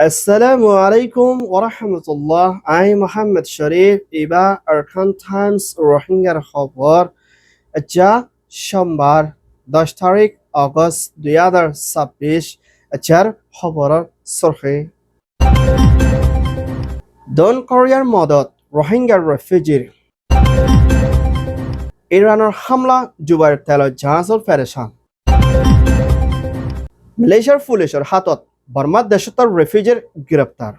Assalamu alaikum wa rahmatullah. I'm Muhammad Sharif. Iba Arkan Times রোহিঙ্গার খবর যা সোমবার 10 তারিখ আগস্ট 2026 যার খবরের সরহে দক্ষিণ কোরিয়ার মদত রোহিঙ্গার রেফিউজির ইরানের হামলা জুবাইর তেল জাহাজৰ পেৰেচান মালয়েছিয়াৰ পুলিচৰ হাতত বৰ্মাৰ দেশৰ ৰেফিউজিৰ গ্ৰেপ্তাৰ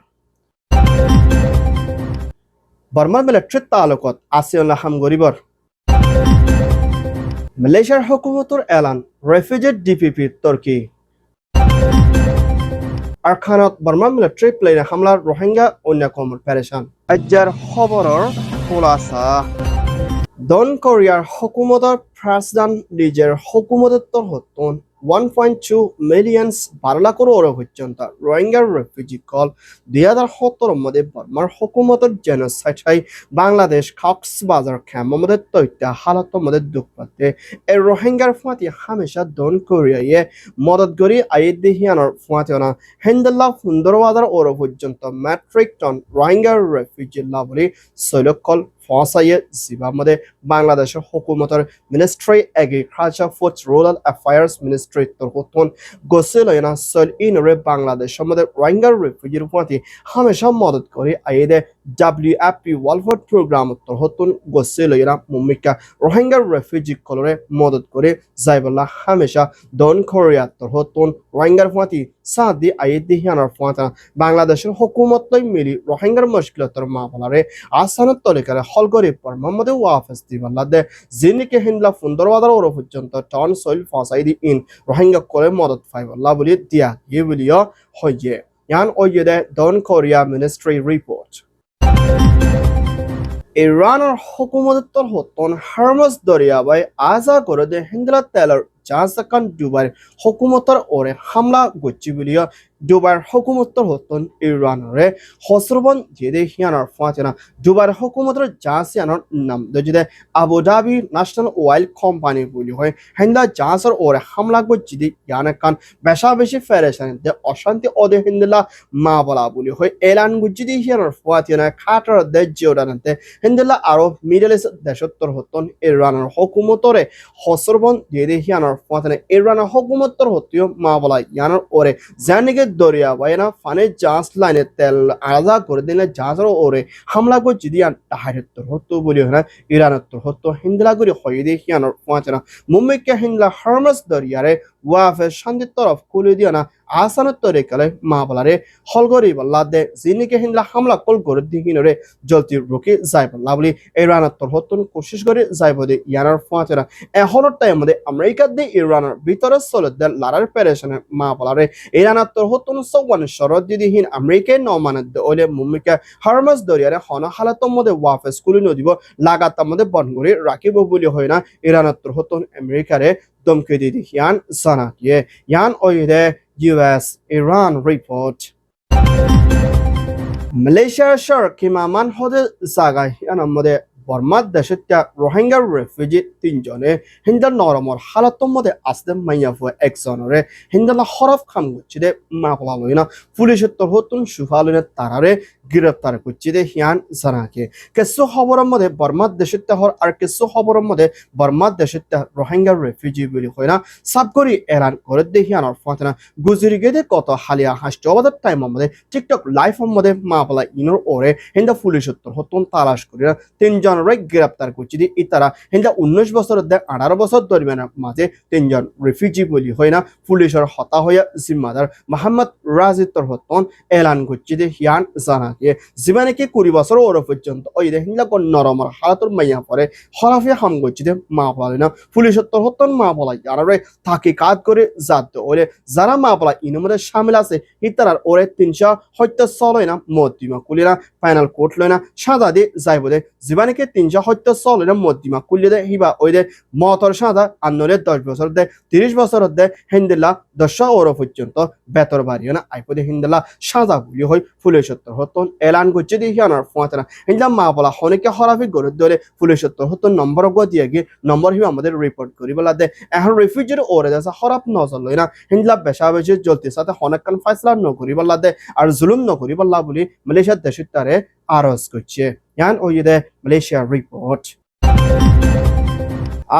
বৰ্মাৰ মিলিটাৰীৰ তালুকত আসিউল্লাহ হামগৰিবৰ মালয়েছিয়াৰ হুকুমতৰ এলান ৰেফিউজি ডিপিপি তুৰ্কী আৰখানত বৰ্মাৰ মিলিটাৰী প্লেন হামলাৰ রোহিঙ্গা অন্যকমৰ পেৰেচান আজ্জাৰ খবৰৰ খোলাসা দক্ষিণ কোরিয়ার হুকুমতের প্রেসিডেন্ট নিজের হুকুমতের তহতন 1.2 মিলিয়ন 12 লাখের ওর পর্যন্ত রোহিঙ্গা রেফিউজি কল 2017 মধ্যে বর্মার হুকুমতের জেনোসাইড হয় বাংলাদেশ কক্সবাজার খেমামদের তৈত্য হালত মধ্যে দুঃখ পাতে এই রোহিঙ্গার ফাঁতি হামেশা দক্ষিণ কোরিয়ায় মদত করি আইদিহিয়ানোর ফাঁতিনা হেন্দাল্লা সুন্দরবাজার ওর পর্যন্ত মেট্রিক টন রোহিঙ্গা রেফিউজি লাভলি সৈলকল ফসাইয়ে জিবামদে বাংলাদেশের হুকুমতের ministry agriculture food rural affairs ministry তরহতন গোসিলয়না সল ইনরে বাংলাদেশের মধ্যে রোহিঙ্গা রেফিউজির ফাঁতি হামেশা মদত করে আইদে WFP ওয়ালফেয়ার প্রোগ্রাম তরহতন গোসিলয়না মুম্মিকা রোহিঙ্গা রেফিউজি কলরে মদত করে যাইবল্লা হামেশা দক্ষিণ কোরিয়া তরহতন রোহিঙ্গার ফাঁতি সাদি আইদিহিয়ানোর ফাঁতা বাংলাদেশের হুকুমতই মিলি রোহিঙ্গার মুশকিলতর মামলারে আসানত তলিকারে হলগরি পর মোহাম্মদ ওয়াফেস দিবাল্লাদে জিনিকে হিন্দলা ফুন্দরবাদার ওর পর্যন্ত টন সইল ফসাইদি ইন রোহিঙ্গা করে মদত ফাইবল্লা বলি দিয়া গিয়ে বলিও হইয়ে ইয়ান ওইদে দক্ষিণ কোরিয়া মিনিস্ট্রি রিপোর্ট ইরানের হুকুমতের তরহতন হরমুজ দরিয়াবাই আজা করে দে হিন্দলা তেলর জাহাজাকান ডুবাইর হুকুমতের ওরে হামলা গচ্ছি বলিয়া ডুবাইর হুকুমতের হতন ইরানরে হসরবন জেদে হিয়ানোর ফাঁচনা ডুবাইর হুকুমতের জাহাজিয়ানোর নাম দজিদে আবুধাবি ন্যাশনাল অয়েল কোম্পানি বলি হয় হিন্দা জাহাজের ওরে হামলা গচ্ছি দি ইয়ানাকান বেশা বেশি ফেরেশান দে অশান্তি ওদে হিন্দলা মা বলা বলি হয় এলান গচ্ছি দি হিয়ানোর ফাঁচনা খাটার দে জিওডানতে হিন্দলা আরব মিডল ইস্ট দেশত্তর হতন ইরানের হুকুমতরে হসরবন জেদে হিয়ানোর ফাঁচনা ইরানের হুকুমতের হতিও মা বলা ইয়ানোর ওরে জানিকে দরিয়া বাইনা ফানে জাহাজ লাইনে তেল আলাদা করে দিলে জাহাজের ওরে হামলা করছি দিয়ান তাহারেত্তর হতো বলি হয় না ইরানত্তর হতো হিন্দলা করে হয়ে দিয়ে হিয়ানোর ফাঁচনা মুম্বাইকে হিন্দলা হরমস দরিয়ারে ওয়াফে শান্তির তরফ খুলে দিয়া না আসানত তরিকালে মা বলারে হলগরি বল্লা দে জিনিকে হিন্দলা হামলা কল করে দিহিনরে জলতি রুকি যাই বল্লা বলি ইরানত্তর হতন কোশিশ করে যাইব দে ইয়ানোর ফাঁচনা এখনের টাইম মধ্যে আমেরিকা দিয়ে ইরানের ভিতরে চলে দে লারার পেরেশনে মা বলারে ইরানত্তর হতন সৌবান শরৎ দিদিহীন আমেরিকায় নমানত দে ওলে মুম্মিকা হরমস দরিয়ারে হন হালাতর মধ্যে ওয়াফে স্কুলে নদীব লাগাতার মধ্যে বন করে রাখিব বলি হয় না ইরানত্তর হতন আমেরিকারে দমকে দিদি ইয়ান জানা দিয়ে ইয়ান ওইদে US Iran report মালয়েশিয়ার কিমামান হদে জাগায় ইয়ান মধ্যে বর্মার দেশের রোহিঙ্গা রেফিউজি তিনজনে হিন্দার নরমর হালাতর মধ্যে আসতে মাইয়া ফুয়ে একজনরে হিন্দালা হরফ খাম করছি দে মা বলা লই না পুলিশের তরহতুন সুফালনে তারারে গ্রেপ্তার করছি দে হিয়ান জানাকে কিছু খবরের মধ্যে বর্মার দেশের হর আর কিছু খবরের মধ্যে বর্মার দেশের রোহিঙ্গা রেফিউজি বলি হয় না সাব করি এলান করে দে হিয়ানোর ফাঁচনা গুজরি গেদে কত হালিয়া হাসবাদের টাইমের মধ্যে টিকটক লাইফের মধ্যে মা বলা ইনোর ওরে হিন্দা পুলিশের তরহতুন তালাশ করি না তিনজন গ্রেপ্তার করছি দি ইতারা হিন্দা 19 বছর 18 বছর দরমিয়ানের মাঝে তিনজন রিফিউজি বলি হয় না পুলিশের হতা হইয়া জিম্মাদার মোহাম্মদ রাজিদ তরহতন এলান করছি দি হিয়ান জানাকে জীবনে কি 20 বছর ওর পর্যন্ত ওই দে হিন্দা কোন নরমর হালাতর মাইয়া পরে হরাফে হাম করছি দে মা বলে না পুলিশের তরহতন মা বলা যারা থাকি কাজ করে যাত ওরে যারা মা বলা ইনের মধ্যে শামিল আছে ইতারার ওরে 300 হত্যা চলয় না মতিমা কুলিনা ফাইনাল কোর্ট লয় না সাজা দিয়ে যাইব দে জীবনে 370 চলের মধ্যমা কুলিয়ে দে হিবা ওই দে মতর সাদা আন্নরে 10 বছর দে 30 বছর দে হিন্দিলা 10 ওর পর্যন্ত বেতর বাড়িও না আইপদে হিন্দিলা সাজা গুলি হয় ফুলে 70 হতন এলান করছে দেখি আনার ফোঁয়াতে না হিন্দা মা বলা অনেকে হরাফি গড়ে দলে ফুলে 70 হতন নম্বর গো দিয়ে গিয়ে নম্বর হিবা আমাদের রিপোর্ট করি বলা দে এখন রেফিউজির ওরে দাসা হরাপ নজর লই না হিন্দলা বেশা বেশি জলতি সাথে অনেকক্ষণ ফয়সলা নকরি বলা দে আর জুলুম নকরি বলা বলি মালয়েশিয়ার দেশের তারে আরজ করছে ইয়ান ওই দে মালয়েশিয়ার রিপোর্ট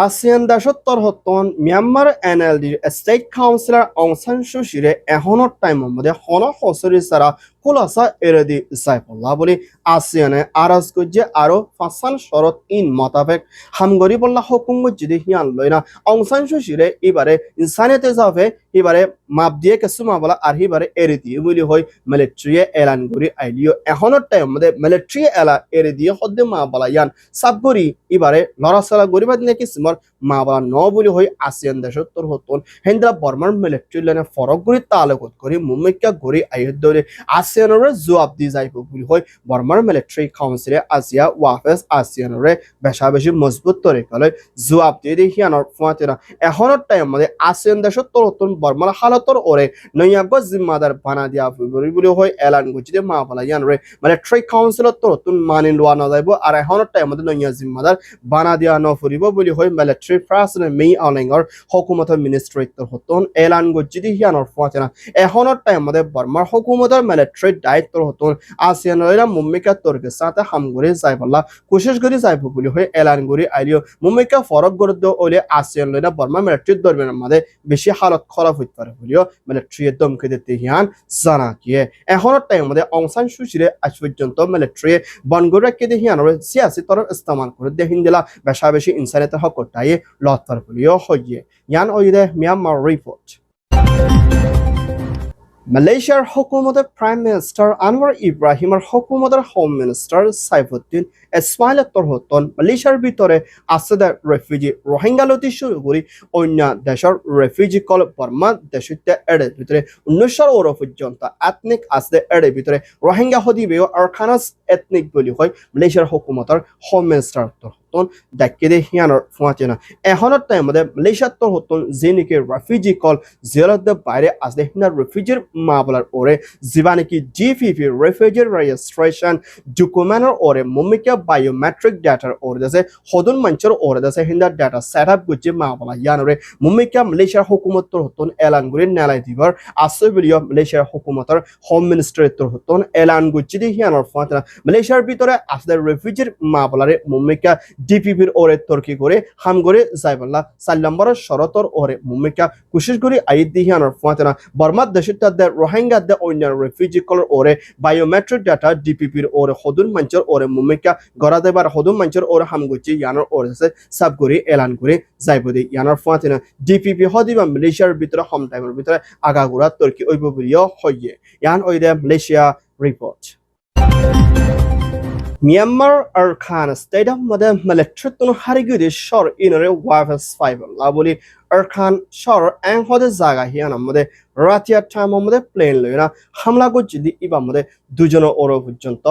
ASEAN দেশত্তর হতন Myanmar NLD state counsellor Aung San Suu চিরে এখনৰ টাইমৰ মধ্যে হন হসরি সারা খোলাসা এরেদি সাইফুল্লাহ বলি আসিয়ানে আরাজ গজ্জে আরো ফাসান শরত ইন মোতাবেক হামগরি বল্লা হুকুম যদি হিয়ান লইনা অং সান সু চিরে এবারে ইনসানিয়তে যাবে এবারে মাপ দিয়ে কিছু মাবলা আর এবারে এরে দিয়ে বলি হয় মিলিটারি এলান করি আইলিও এখনৰ টাইম মধ্যে মিলিটারি এলা এরে দিয়ে হদ্দে মাবলা ইয়ান সাবগরি এবারে লড়াচলা গরিবাদ নাকি সিমর মাবলা ন বলি হয় আসিয়ান দেশত্তর হতন হেন্দ্রা বর্মার মিলিটারি লাইনে ফরক গরি তালুকত করি মুম্মিকা গরি আইয়দ দলে আসিয়ানরে জবাব দি যাইব বলি হয় বর্মার মিলিটারি কাউন্সিলে আসিয়া ওয়াফেস আসিয়ানরে বেশা বেশি মজবুত তরিকালৈ জবাব দিয়ে দেখি আনার ফাতেনা এখনৰ টাইম মধ্যে আসিয়ান দেশত্তর হতন বর্মার হালতর ওরে নয়াগ জিম্মাদার বানা দিয়া বলি হয় এলান গুজিতে মাবলা ইয়ানরে মিলিটারি কাউন্সিলত হতন মানি লোৱা নাযাব আর এখনৰ টাইম মধ্যে নয়া জিম্মাদার বানা দিয়া নফরিব বলি হয় মিলিটারি প্রেসিডেন্ট মেই আওলিংৰ হুকুমতৰ মিনিষ্ট্রিত্ব হতন এলান গুজিতে হিয়ানৰ ফাতেনা এখনৰ টাইম মধ্যে বর্মার হুকুমতৰ মিলিটারি দায়িত্ব হতন আসিয়ানরা মুম্মিকা তর্কের সাথে হামগরে যাইবলা কোশিশ করি যাইব বলি হয় এলান গরি আইলিও মুম্মিকা ফরক গরদ ওলে আসিয়ানরা বর্মা মিলিটারি দরবারের মধ্যে বেশি হালত খারাপ হইতে পারে বলিও মিলিটারি দমকে দিতে হিয়ান জানা কিয়ে এখনের টাইম মধ্যে অং সান সু চিরে আজ পর্যন্ত মিলিটারি বনগরে কে দেহিয়ানরে সিয়াসি তরফ ইস্তেমাল করে দেহিন দিলা বেশা বেশি ইনসানিয়তের হক তাই লতফার বলিও হইয়ে ইয়ান ওইদে মিয়ানমার রিপোর্ট মালয়েশিয়ার হুকুমতের প্রাইম মিনিস্টার আনোয়ার ইব্রাহিমের হুকুমতের হোম মিনিস্টার সাইফুদ্দিন ইসমাইলের তরহতন মালয়েশিয়ার ভিতরে আছে রেফিউজি রোহিঙ্গা লতি শুরু করি অন্য দেশের রেফিউজি কল বর্মা দেশতে এড়ে ভিতরে 1900 ওর পর্যন্ত এথনিক আছে এড়ে ভিতরে রোহিঙ্গা হদিবেও আরখানাস এথনিক বলি হয় মালয়েশিয়ার হুকুমতের হোম মিনিস্টার তরহতন দেখে দে হিয়ানোর ফাঁচে না এখনের টাইম মধ্যে মালয়েশিয়ার তরহতন যেনিকে রেফিউজি কল জিয়ারতের বাইরে আছে হিনার রেফিউজির মামলার ওরে জীবানিকি জিপিপি রেফিউজি রেজিস্ট্রেশন ডকুমেন্টের ওরে মুম্মিকা বায়োমেট্রিক ডাটার ওরে দেশে হদুন মঞ্চের ওরে দেশে হিন্দার ডাটা সেট আপ গুজি মামলা ইয়ানরে মুম্মিকা মালয়েশিয়ার হুকুমতর হতন এলান গুরি নেলাই দিবার আসে বলিও মালয়েশিয়ার হুকুমতর হোম মিনিস্ট্রিত্বর হতন এলান গুজি দি হিয়ানোর ফাঁতনা মালয়েশিয়ার ভিতরে আসলে রেফিউজির মামলারে মুম্মিকা ডিপিপির ওরে তর্কি করে হাম করে যাইবল্লা 4 নম্বরের শরতর ওরে মুম্মিকা কোশিশ করি আইদ দি হিয়ানোর ফাঁতনা বর্মার দেশের রোহিঙ্গা দে অন্য রেফিউজি কলর ওরে বায়োমেট্রিক ডাটা ডিপিপির ওরে হদুন মঞ্চের ওরে মুম্মিকা গড়া দেবার হদুন মঞ্চের ওরে হামগুচি ইয়ানোর ওরে সাব করে এলান করে যাইব দে ইয়ানোর ফাঁতিনা ডিপিপি হদিবা মালয়েশিয়ার ভিতরে হোম টাইমের ভিতরে আগাগোড়া তর্কি ওইব বলিও হইয়ে ইয়ান ওই দে Malaysia report Myanmar Arakan stadium মধ্যে মিলিটারি হারিগুদি শর ইনরে ওয়াফেস ফাইবার লাবলি আরখান শর এং হদে জায়গা হিয়ান মধ্যে রাতিয়া টাইম মধ্যে প্লেন লইনা হামলা করছি ইবা মধ্যে দুজনের ওর পর্যন্ত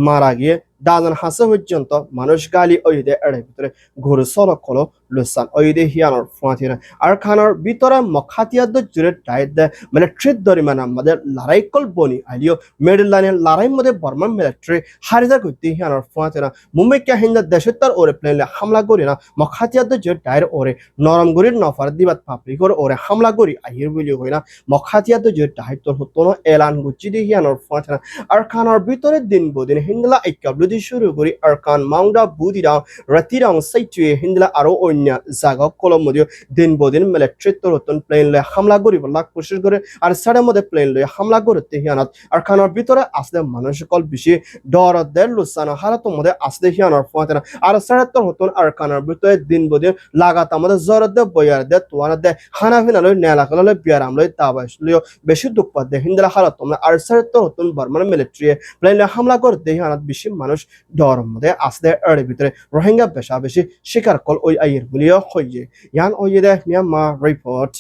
মারা গিয়ে দাজন হাসে পর্যন্ত মানুষ গালি ওইদে এড়ে ভিতরে ঘুরে সলক হলো লুসান ওইদে হিয়ানোর ফাঁতিনা আর খানোর ভিতরে মখাতিয়াদ জুড়ে ডাইট দেয় মিলিটারির দরিমানা মধ্যে লড়াই কল বনি আইলিও মিডল লাইনের লড়াই মধ্যে বর্মান মিলিটারি হারিদা করতে হিয়ানোর ফাঁতিনা মুম্বাইকে হিন্দা দেশের তার ওরে প্লেনে হামলা করি না মখাতিয়াদ জুড়ে ডাইর ওরে নরমগুড়ির নফার দিবাত পাপড়ি করে ওরে হামলা করি আহির বলি হই না মখাতিয়াদ জুড়ে ডাইট তোর হতো না এলান গুচি দিয়ে হিয়ানোর ফাঁতিনা আর খানোর ভিতরে দিন বদিন হিন্দলা ঐক্যবলুদি শুরু করি আর খান মাউন্ডা বুদিরাও রাতিরাও সাইটুয়ে হিন্দলা আরো অন্য জায়গা কলম মধ্যে দিন বদিন মিলিটারি তোর হতন প্লেন লয়ে হামলা করি বলা কোশিশ করে আর সাড়ে মধ্যে প্লেন লয়ে হামলা করতে হিয়ানত আর খানোর ভিতরে আসলে মানুষ কল বেশি ডর দের লুসানা হারাত মধ্যে আসলে হিয়ানোর ফাঁতিনা আর সাড়ে তোর হতন আর খানোর ভিতরে দিন বদিন লাগাত আমাদের জ্বর দে বয়ার দে তোয়ানা দে খানা ফিনা লই নেলা কলে বিয়ারাম লই তাবাস লইও বেশি দুঃখ পাত দে হিন্দলা হারাত আর সাড়ে তোর হতন বর্মান মিলিটারি প্লেন লয়ে হামলা করতে হিয়ানত বেশি মানুষ ডর মধ্যে আসলে এর ভিতরে রোহিঙ্গা বেশা বেশি শিকার কল ওই আইয়ের বলিও হইয়ে ইয়ান ওই দে মিয়ানমার রিপোর্ট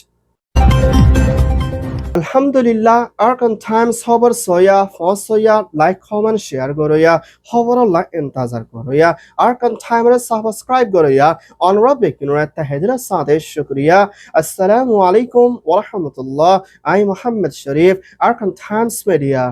আলহামদুলিল্লাহ আরকান টাইমস খবর সয়া ফসয়া লাইক কমেন্ট শেয়ার করয়া খবর লাইক ইন্তজার করয়া আরকান টাইমরে সাবস্ক্রাইব করয়া অনুরোধ বেকিনুর তাহেদিরা সাথে শুকরিয়া আসসালামু আলাইকুম ওয়া রাহমাতুল্লাহ I Mohammad Sharif Arakan Times media